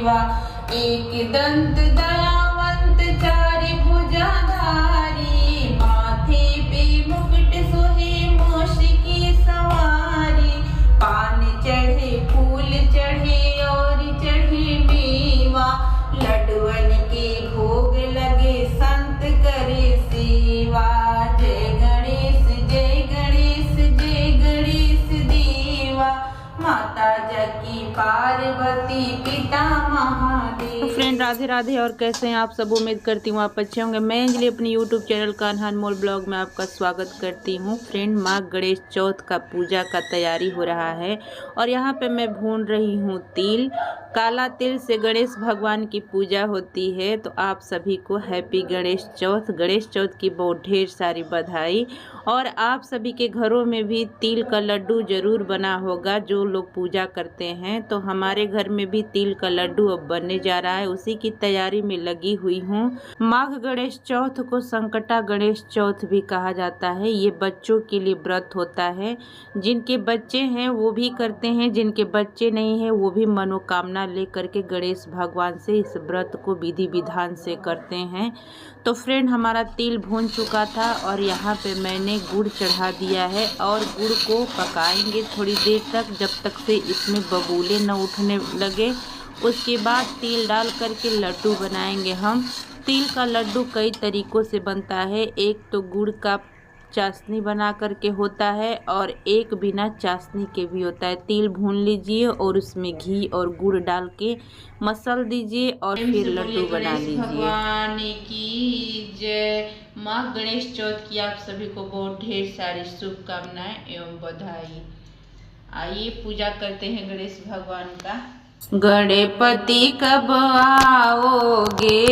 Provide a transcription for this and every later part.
देवा। एक दंत दयावंत चारि भुजाधारी, माथे पे मुकुट सोहे मोष की सवारी। पान चढ़े फूल चढ़े और चढ़े मेवा, लड्डुअन के भोग लगे संत करे सेवा। जय गणेश जय गणेश जय गणेश देवा, माता जकी पार्वती पिता महादेव। तो फ्रेंड राधे राधे, और कैसे हैं आप सब। उम्मीद करती हूँ आप अच्छे होंगे। मैं अंजलि अपनी यूट्यूब चैनल कान्हा अनमोल ब्लॉग में आपका स्वागत करती हूँ। फ्रेंड माँ गणेश चौथ का पूजा का तैयारी हो रहा है और यहाँ पे मैं भून रही हूँ तिल। काला तिल से गणेश भगवान की पूजा होती है। तो आप सभी को हैप्पी गणेश चौथ। गणेश चौथ की बहुत ढेर सारी बधाई। और आप सभी के घरों में भी तिल का लड्डू जरूर बना होगा जो लोग पूजा करते हैं। तो हमारे घर में भी तिल का लड्डू अब बनने जा रहा है, उसी की तैयारी में लगी हुई हूँ। माघ गणेश चौथ को संकटा गणेश चौथ भी कहा जाता है। ये बच्चों के लिए व्रत होता है। जिनके बच्चे हैं वो भी करते हैं, जिनके बच्चे नहीं हैं वो भी मनोकामना लेकर के गणेश भगवान से इस व्रत को विधि विधान से करते हैं। तो फ्रेंड हमारा तिल भून चुका था और यहाँ पे मैंने गुड़ चढ़ा दिया है और गुड़ को पकाएंगे थोड़ी देर तक, जब तक से इसमें बबूले न उठने लगे। उसके बाद तिल डाल करके लड्डू बनाएंगे हम। तिल का लड्डू कई तरीक़ों से बनता है। एक तो गुड़ का चाशनी बना करके होता है और एक बिना चाशनी के भी होता है। तिल भून लीजिए और उसमें घी और गुड़ डाल के मसल दीजिए और फिर लड्डू बना लीजिए। भगवान की जय। माँ गणेश चौथ की आप सभी को बहुत ढेर सारी शुभकामनाएं एवं बधाई। आइए पूजा करते हैं गणेश भगवान का। गणपति कब आओगे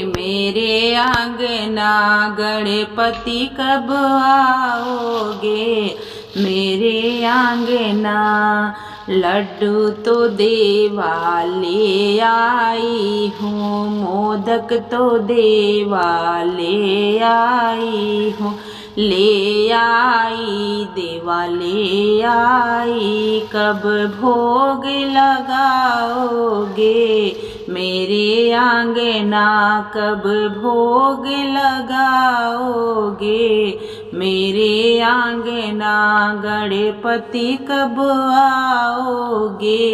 मेरे आंगना, गणपति कब आओगे मेरे आंगना। लड्डू तो देवा ले आई हूँ, मोदक तो देवा ले आई हूँ। ले आई देवा ले आई, कब भोग लगाओगे मेरे आंगना, कब भोग लगाओगे मेरे आंगना। गणपति कब आओगे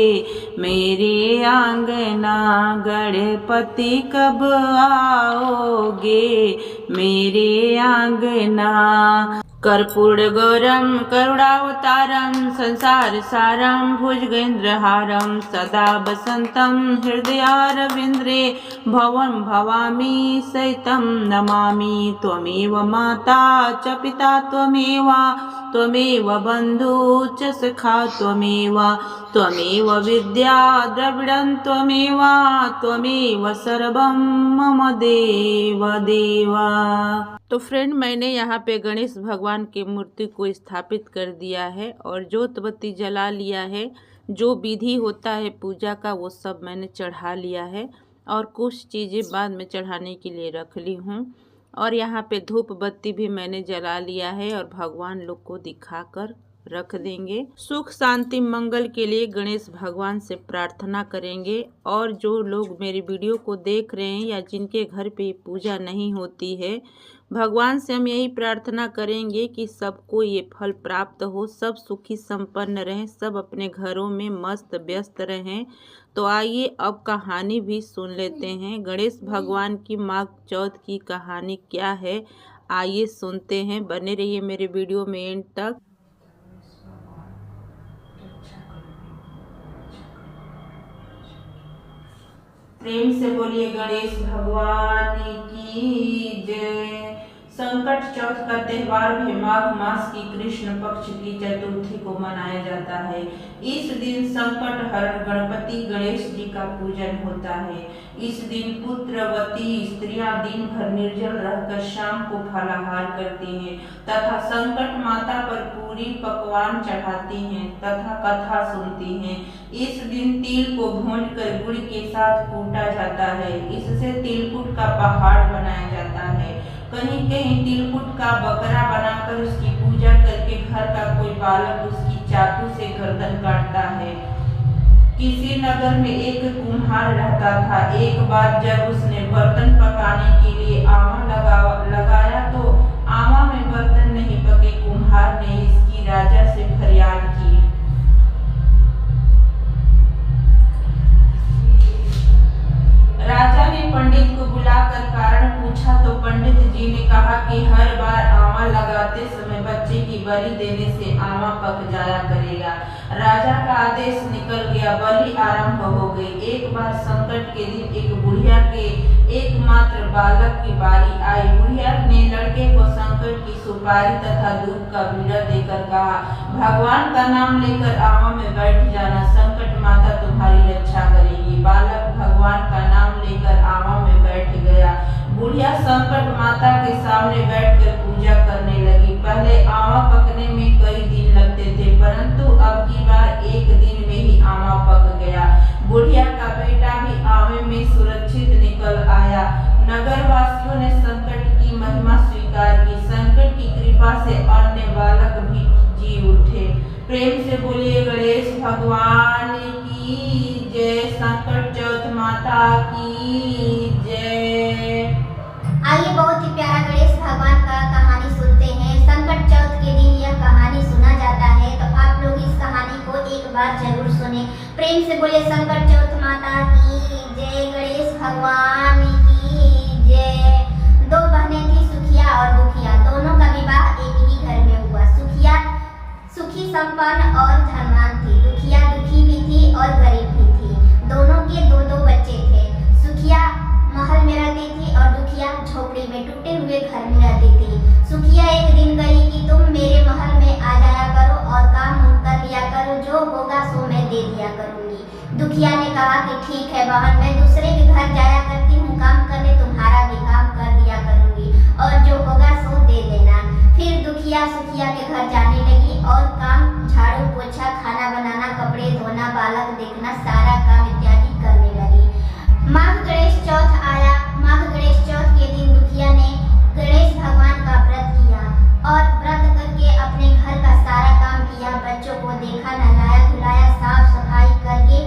मेरे आंगना, गणपति कब आओगे मेरे आंगना। कर्पूर गौरम करुणावतारम संसार सारम भुजगेन्द्रहारम सदा वसंतम हृदयारविंद्रे भवं भवामी सहितं नमामि। त्वमेव माता च पिता त्वमेव बंधु च सखा त्वमेव विद्या द्रविडं त्वमेव सर्वं मम देव देवा। तो फ्रेंड मैंने यहाँ पे गणेश भगवान की मूर्ति को स्थापित कर दिया है और जोत बत्ती जला लिया है। जो विधि होता है पूजा का वो सब मैंने चढ़ा लिया है और कुछ चीज़ें बाद में चढ़ाने के लिए रख ली हूँ। और यहाँ पे धूप बत्ती भी मैंने जला लिया है और भगवान लोग को दिखाकर रख देंगे। सुख शांति मंगल के लिए गणेश भगवान से प्रार्थना करेंगे। और जो लोग मेरी वीडियो को देख रहे हैं या जिनके घर पे पूजा नहीं होती है, भगवान से हम यही प्रार्थना करेंगे कि सबको ये फल प्राप्त हो, सब सुखी संपन्न रहें, सब अपने घरों में मस्त व्यस्त रहें। तो आइए अब कहानी भी सुन लेते हैं। गणेश भगवान की माघ चौथ की कहानी क्या है आइए सुनते हैं। बने रहिए मेरे वीडियो में एंड तक। प्रेम से बोलिए गणेश भगवान की जय। संकट चौथ का त्योहार भी माघ मास की कृष्ण पक्ष की चतुर्थी को मनाया जाता है। इस दिन संकट हरण गणपति गणेश जी का पूजन होता है। इस दिन पुत्रवती स्त्रियां दिन भर निर्जल रहकर शाम को फलाहार करती हैं तथा संकट माता पर पूरी पकवान चढ़ाती हैं तथा कथा सुनती हैं। इस दिन तिल को भूनकर गुड़ के साथ कूटा जाता है। इससे तिलकुट का पहाड़ बनाया जाता है। कहीं कहीं तिलकुट का बकरा बनाकर उसकी पूजा करके घर का कोई बालक उसकी चाकू से गर्दन काटता है। किसी नगर में एक कुम्हार रहता था। एक बार जब उसने बर्तन पकाने के लिए आवा लगाया तो आवा में बर्तन नहीं पके। कुम्हार ने इसकी राजा से फरियाद की। राजा ने पंडित को बुलाकर कारण पूछा तो पंडित जी ने कहा कि हर बार आवा लगाते समय बच्चे की बलि देने से आवा पक जाया करेगा। राजा का आदेश निकल गया, बलि आरंभ हो गई। एक बार संकट के दिन एक बुढ़िया के एकमात्र बालक की बारी आई। बुढ़िया ने लड़के को संकट की सुपारी तथा दूध का बीड़ा देकर कहा, भगवान का नाम लेकर आवा में बैठ जाना, संकट माता तुम्हारी रक्षा करेगी। बालक भगवान का नाम लेकर आवा में बैठ गया। बुढ़िया संकट माता के सामने बैठकर पूजा करने लगी। पहले आवा पकने में कई दिन लगते थे, परंतु अब की बार एक दिन में ही आवा पक गया। बुढ़िया का बेटा भी आवे में सुरक्षित निकल आया। नगरवासियों ने संकट की महिमा स्वीकार की। संकट की कृपा से अन्य बालक भी जी उठे। प्रेम से बोलिए गणेश भगवान की जय, संकट चौथ माता की जय। आइए बहुत ही प्यारा गणेश भगवान का कहानी सुनते हैं। संकट चौथ के दिन यह कहानी सुना जाता है, तो आप लोग इस कहानी को एक बार जरूर सुने। प्रेम से बोले संकट चौथ माता की जय, गणेश भगवान की जय। दो बहनें थी, सुखिया और दुखिया। दोनों का विवाह एक ही घर में हुआ। सुखिया सुखी संपन्न और धनवान थी। दुखिया दुखी भी थी और गरीब भी थी। दोनों के दो दो बच्चे थे। सुखिया महल में रहती थी और दुखिया झोपड़ी में टूटे हुए घर में रहती थी। सुखिया एक दिन गई कि तुम मेरे महल में आ जाया करो और काम कर लिया करो, जो होगा सो मैं दे दिया करूंगी। दुखिया ने कहा कि ठीक है बहन, मैं दूसरे के घर जाया करती हूँ काम करने, तुम्हारा भी काम कर दिया करूंगी और जो होगा सो दे देना। फिर दुखिया सुखिया के घर जाने लगी और काम झाड़ू पोछा, खाना बनाना, कपड़े धोना, बालक देखना, सारा काम इत्यादि करने लगी। माघ गणेश चौथ आया। माघ गणेश चौथ के दिन दुखिया ने गणेश भगवान का व्रत किया और व्रत करके अपने घर का सारा काम किया। बच्चों को देखा, नहलाया धुलाया, साफ सफाई करके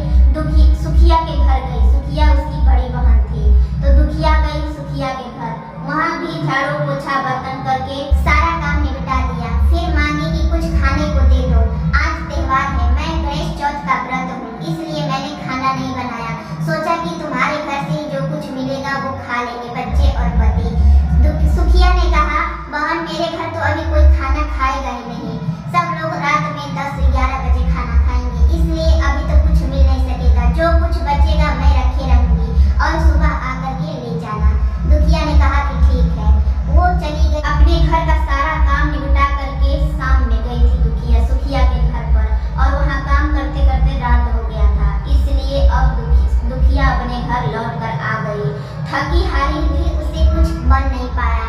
सुखिया के घर गई। सुखिया उसकी बड़ी बहन थी, तो दुखिया गई सुखिया के घर। वहाँ भी झाड़ू पोछा बर्तन करके सारा काम निपटा दिया। फिर मांगी कि कुछ खाने को दे दो, आज त्योहार है, मैं गणेश चौथ का व्रत हूँ, इसलिए मैंने खाना नहीं बनाया। सोचा कि तुम्हारे घर से जो कुछ मिलेगा वो खा लेंगे बच्चे और पति। सुखिया ने कहा, बहन मेरे घर तो अभी कोई खाना खाएगा ही नहीं, सब लोग रात में 10-11 बजे खाना खाएंगे, इसलिए अभी तो कुछ मिल नहीं सकेगा। जो कुछ बचेगा मैं रखे रहूंगी और सुबह आकर के ले जाना। दुखिया ने कहा कि ठीक है। वो चली गई। अपने घर का सारा काम निपटा करके शाम में गई थी दुखिया सुखिया के घर पर, और वहाँ काम करते करते रात हो गया था, इसलिए अब दुखिया अपने घर लौट कर आ गई। थकी हारी हुई, उसे कुछ बन नहीं पाया।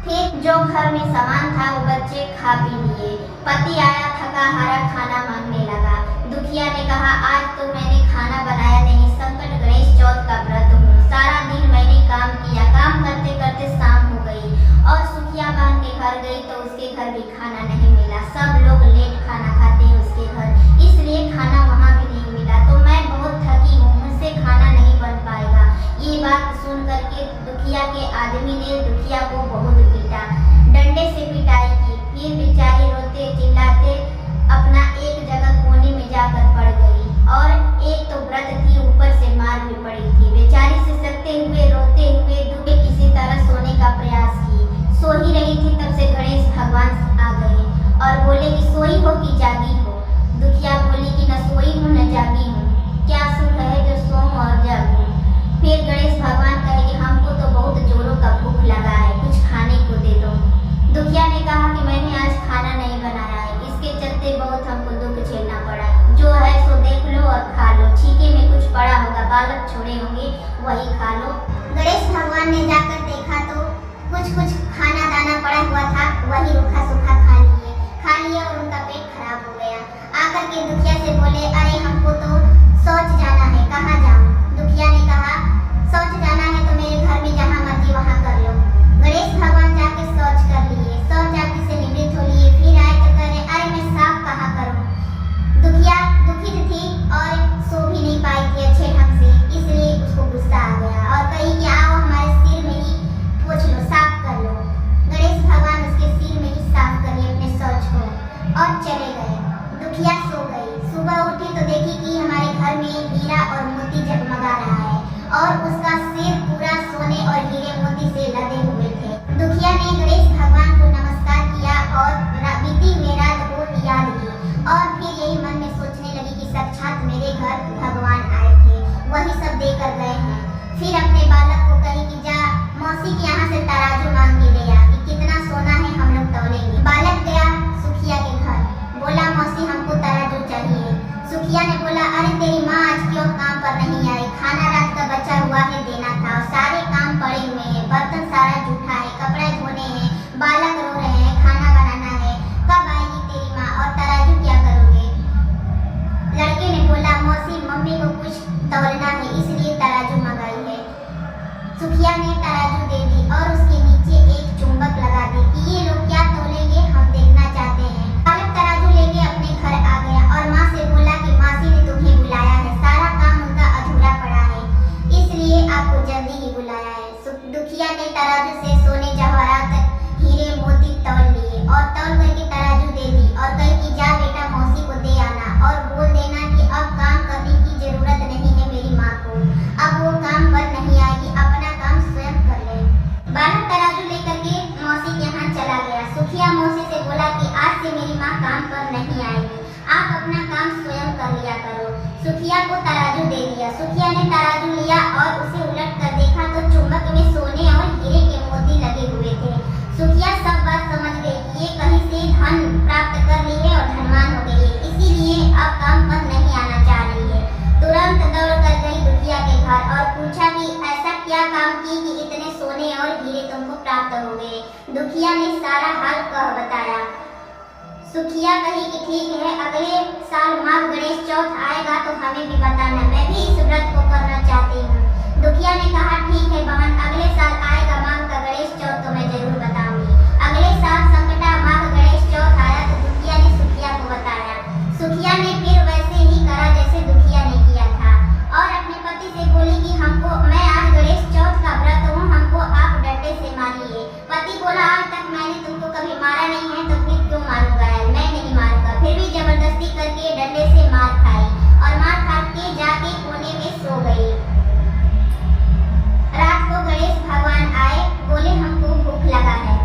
फिर जो घर में सामान था वो बच्चे खा पी लिए। पति आया थका हारा, खाना मांगने लगा। दुखिया ने कहा, आज तो मैंने खाना बनाया नहीं, संकट गणेश चौथ का व्रत हूँ, सारा दिन मैंने काम किया, काम करते करते शाम हो गई। और सुखिया बहन के घर गई तो उसके घर भी खाना नहीं मिला। सब लोग लेट खाना खाते हैं उसके घर, इसलिए खाना वहाँ भी नहीं मिला। तो मैं बहुत थकी हूँ, मुझसे खाना नहीं बन पाएगा। ये बात सुन करके दुखिया के आदमी ने दुखिया को बहुत पीटा, डंडे से पिटाई की। फिर बेचारी रोते चिल्लाते अपना एक जगह कोने में जाकर पड़ गई, और एक तो व्रत थी ऊपर से मार भी पड़ी थी। बेचारी सिसकते हुए रोते हुए दुबे किसी तरह सोने का प्रयास की। सो ही रही थी तब से गणेश भगवान आ गए और बोले कि सोई हो कि जागी हो। दुखिया बोली कि न सोई हूँ न जागी हूँ, क्या सुख है जो सोऊं और जागूं। फिर गणेश भगवान कहे कि हमको तो बहुत जोरों का भूख लगा है, कुछ खाने को दे दो। दुखिया ने कहा कि मैंने आज खाना नहीं बनाया है, इसके चलते बहुत हमको दुख झेलना पड़ा। जो है सो देख लो और खा लो, छीके में कुछ पड़ा होगा, बालक छोड़े होंगे, वही खा लो। गणेश भगवान ने जाकर देखा तो कुछ खाना दाना पड़ा हुआ था, वही रूखा सूखा खा लिए और उनका पेट खराब हो गया। आकर के दुखिया से बोले, अरे हमको तो शौच जाना है, कहाँ जाऊँ। दुखिया ने कहा, शौच जाना है तो मेरे घर में जहाँ मर्जी वहाँ कर लो। गणेश भगवान जाके शौच कर लिए, शौच जाके से निवृत्त हो लिए। फिर आए तो कह रहे, अरे मैं साफ कहाँ करूँ। दुखिया दुखित थी और सो भी सुबह उठी तो देखी कि हमारे घर में हीरा और मोती जगमगा रहा है और उसका सिर पूरा सोने और हीरे मोती से लदे हुए थे। दुखिया ने गणेश भगवान को नमस्कार किया और बीती हुई रात को याद की और फिर यही मन में सोचने लगी कि साक्षात मेरे घर भगवान आए थे, वही सब देकर गए हैं। फिर अपने बालक को कही कि जा मौसी के यहाँ से तराजू मांग के ले आ कि कितना सोना है हम लोग तौलेंगे। बालक गया सुखिया के घर, बोला मौसी हमको तराजू चाहिए। सुखिया ने बोला अरे तेरी माँ आज क्यों काम पर नहीं आई, खाना रात का बचा हुआ है देना था और सारे काम पड़े हुए हैं, बर्तन सारा जूठा है, कपड़े धोने हैं, बालक रो रहे हैं, खाना बनाना है, कब आएगी तेरी माँ और तराजू क्या करोगे। लड़के ने बोला मौसी मम्मी को कुछ तौलना है इसलिए तराजू मंगाई है। सुखिया ने तराजू दे दी और उसके नीचे एक चुंबक लगा दी कि ये लोग क्या तौलेंगे हम देखना चाहते हैं। बालक तराजू लेके अपने घर आ गया और माँ से बोला कि मासी ने तुम्हें बुलाया है, सारा काम उनका अधूरा पड़ा है इसलिए आपको जल्दी ही बुलाया है। दुखिया ने तराजू से सोने जवाहरात हीरे मोती तौल लिए और तौल करके तराजू दे दी और कही कि जा बेटा मौसी को दे आना और बोल देना कि अब काम करने की जरूरत नहीं है मेरी माँ को, अब वो काम पर नहीं आएगी, अपना काम स्वयं कर ले। बालक तराजू लेकर के मौसी के यहाँ चला गया। सुखिया मौसी से बोला कि आज से मेरी माँ काम पर नहीं आएगी, आप अपना काम स्वयं कर लिया करो। सुखिया को तराजू दे दिया। सुखिया ने तराजू लिया और उसे उलट कर देखा तो चुंबक में सोने और हीरे के मोती लगे हुए थे। सुखिया सब बात समझ गई कि ये कहीं से धन प्राप्त कर ली है और धनवान हो गई है, इसीलिए अब काम पर नहीं आना चाह रही है। तुरंत दौड़ कर गई दुखिया के घर और पूछा कि ऐसा क्या काम की कि इतने सोने और हीरे तुमको प्राप्त हो गए। दुखिया ने सारा हाल कह बताया। सुखिया कही कि ठीक है अगले साल माघ गणेश चौथ आएगा तो हमें भी बताना, मैं भी इस व्रत को करना चाहती हूँ। दुखिया ने कहा ठीक है बहन अगले साल आएगा माघ का गणेश चौथ तो मैं जरूर बताऊंगी। अगले साल संकटा माघ गणेश चौथ आया तो दुखिया ने सुखिया को बताया। सुखिया ने फिर वैसे ही करा जैसे दुखिया ने किया था और अपने पति से बोली कि मैं आज गणेश चौथ का व्रत हूँ, हमको आप डंडे से मारिए। पति बोला आज तक मैंने तुमको कभी मारा नहीं है तो फिर क्यों मारूंगा, मैं नहीं मारूंगा। फिर भी जबरदस्ती करके डंडे से मार खाई और मार खा के जाके कोने में सो गई। रात को गणेश भगवान आए, बोले हमको भूख लगा है।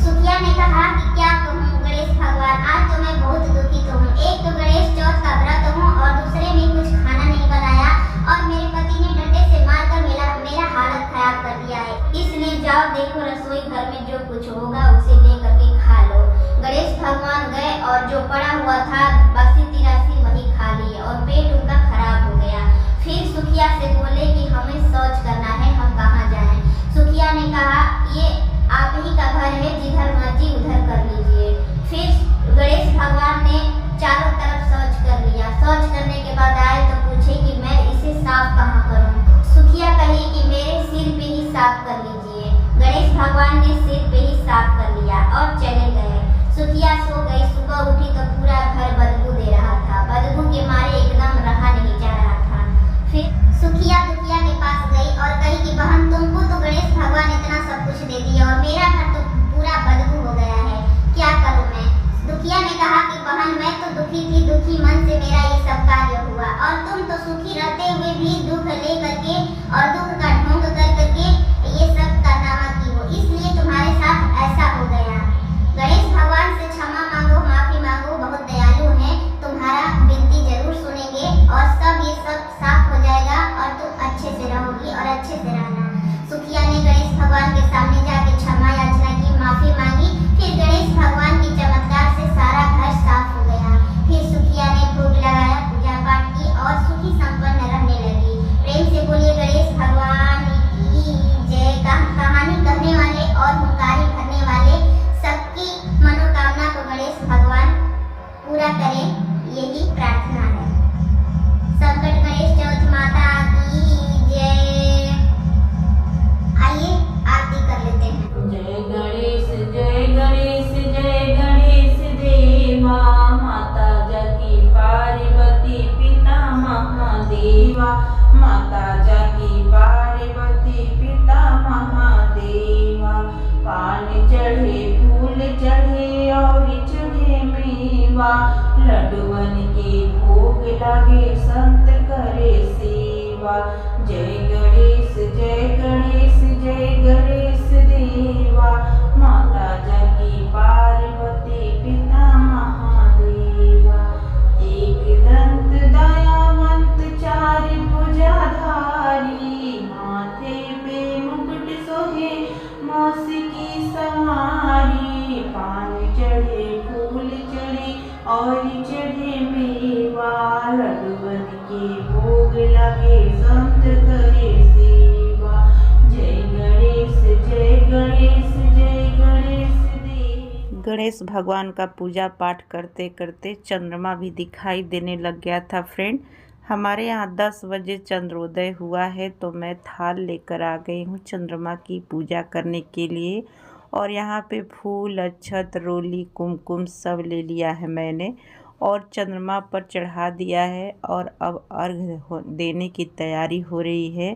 सुखिया ने कहा कि क्या कहूँ गणेश भगवान आज तो मैं बहुत दुखित हूँ, एक तो गणेश चौथ का व्रत हूँ और दूसरे में कुछ खाना नहीं बनाया और मेरे पति ने डंडे से मारकर मेरा हालत खराब कर दिया है, इसलिए जाओ देखो रसोई घर में जो कुछ होगा उसे लेकर के खा लो। गणेश भगवान गए और जो पड़ा हुआ था बासी तिरासी वही खा लिए और पेट उनका खराब हो गया। फिर सुखिया से बोले कि हमें शौच करना है, हम कहाँ जाएं। सुखिया ने कहा ये आप ही का घर है, जिधर मर्जी उधर कर लीजिए। फिर गणेश भगवान ने चारों तरफ शौच कर लिया। शौच करने के बाद आए तो पूछे कि मैं इसे साफ कहाँ करूँ। सुखिया कही कि मेरे सिर पे ही साफ कर लीजिए। गणेश भगवान ने सिर पे ही साफ कर लिया और चले गए। सुखिया सो गई। सुबह उठी तो पूरा घर बदबू दे रहा था, बदबू के मारे एकदम रहा नहीं जा रहा था। फिर सुखिया दुखिया के पास गई और कही कि बहन तुमको तो गणेश भगवान इतना सब कुछ दे दिया और मेरा घर तो पूरा बदबू हो गया है, क्या करूँ मैं। दुखिया ने कहा कि बहन मैं तो दुखी थी, दुखी मन से मेरा ये सब कार्य हुआ और तुम तो सुखी रहते हुए भी दुख ले करके और दुख का ढोंग कर करके ये सब कारनामा की हो, इसलिए तुम्हारे साथ ऐसा हो गया। गणेश भगवान से क्षमा मांगो, माफी मांगो, बहुत दयालु हैं, तुम्हारा विनती जरूर सुनेंगे और सब ये सब साफ हो जाएगा और तुम अच्छे से रहोगी और अच्छे से रहना। सुखिया ने गणेश भगवान के सामने जाके क्षमा याचना की, माफी मांगी। फिर गणेश भगवान की चमत्कार से सारा घर साफ हो गया। फिर सुखिया ने भोग लगाया, पूजा पाठ की और सुखी संपन्न रहने लगी। प्रेम से बोलिए गणेश भगवान जय गणेश जय गणेश देवा, माता जगी पार्वती पिता महादेवा। एक दंत दयावंत चारि भुजाधारी, माथे पे मुकुट सोहे मौसिकी सवारी। पान चढ़े फूल चढ़े और चढ़े मेवा, लड्डूअन के भोग लगे संत करे सेवा। जय गणेश देव। गणेश भगवान का पूजा पाठ करते करते चंद्रमा भी दिखाई देने लग गया था फ्रेंड। हमारे यहाँ 10 बजे चंद्रोदय हुआ है, तो मैं थाल लेकर आ गई हूँ चंद्रमा की पूजा करने के लिए। और यहाँ पे फूल, अक्षत, रोली, कुमकुम सब ले लिया है मैंने और चंद्रमा पर चढ़ा दिया है। और अब अर्घ देने की तैयारी हो रही है।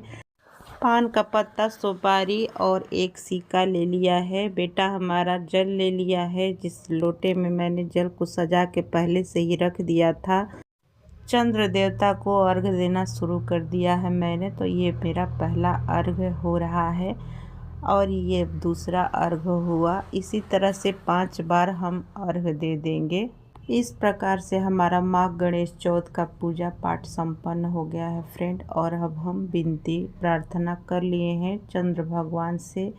पान का पत्ता, सुपारी और एक सिक्का ले लिया है। बेटा हमारा जल ले लिया है, जिस लोटे में मैंने जल को सजा के पहले से ही रख दिया था। चंद्र देवता को अर्घ देना शुरू कर दिया है मैंने। तो ये मेरा पहला अर्घ हो रहा है और ये दूसरा अर्घ हुआ। इसी तरह से 5 बार हम अर्घ दे देंगे। इस प्रकार से हमारा माँ गणेश चौथ का पूजा पाठ संपन्न हो गया है फ्रेंड। और अब हम विनती प्रार्थना कर लिए हैं चंद्र भगवान से।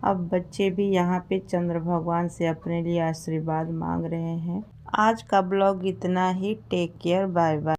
अब बच्चे भी यहाँ पे चंद्र भगवान से अपने लिए आशीर्वाद मांग रहे हैं। आज का ब्लॉग इतना ही। Take care, bye bye.